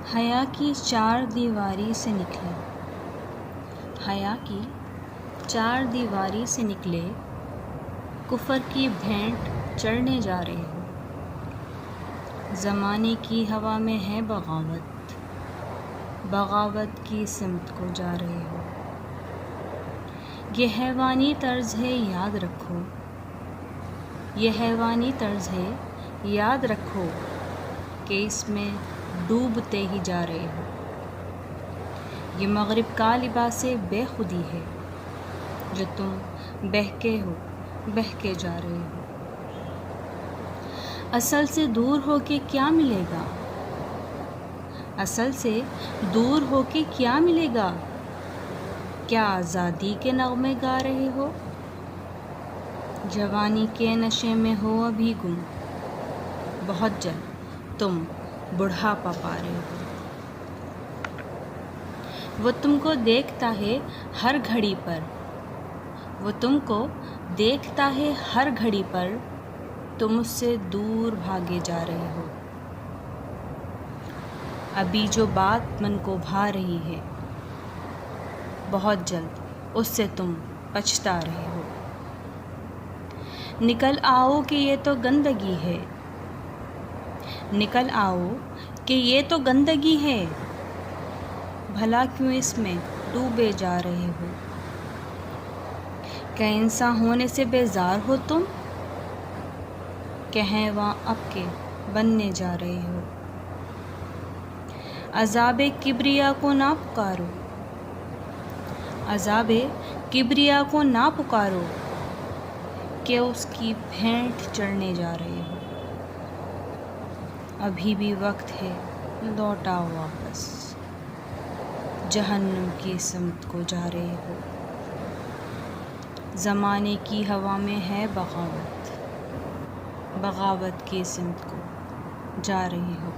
حیا کی چار دیواری سے نکلے، حیا کی چار دیواری سے نکلے، کفر کی بھینٹ چڑھنے جا رہے ہو۔ زمانے کی ہوا میں ہے بغاوت، بغاوت کی سمت کو جا رہے ہو۔ یہ حیوانی طرز ہے یاد رکھو، یہ حیوانی طرز ہے یاد رکھو کہ اس میں ڈوبتے ہی جا رہے ہو۔ یہ مغرب کا لباس بے خودی ہے جو تم بہکے ہو، بہکے جا رہے ہو۔ اصل سے دور ہو کے کیا ملے گا، اصل سے دور ہو کے کیا ملے گا؟ کیا آزادی کے نغمے گا رہے ہو؟ جوانی کے نشے میں ہو ابھی گم، بہت جلد تم بڑھاپا پا رہے ہو۔ وہ تم کو دیکھتا ہے ہر گھڑی پر، وہ تم کو دیکھتا ہے ہر گھڑی پر، تم اس سے دور بھاگے جا رہے ہو۔ ابھی جو بات من کو بھا رہی ہے، بہت جلد اس سے تم پچھتا رہے ہو۔ نکل آؤ کہ یہ تو گندگی ہے، نکل آؤ کہ یہ تو گندگی ہے، بھلا کیوں اس میں ڈوبے جا رہے ہو؟ کیا انسان ہونے سے بیزار ہو تم، کہ حیواں اب کے بننے جا رہے ہو؟ عذاب کبریا کو نہ پکارو، عذاب کبریا کو نہ پکارو کہ اس کی بھینٹ چڑھنے جا رہے ہو۔ ابھی بھی وقت ہے لوٹ آؤ واپس، جہنم کی سمت کو جا رہے ہو۔ زمانے کی ہوا میں ہے بغاوت، بغاوت کی سمت کو جا رہے ہو۔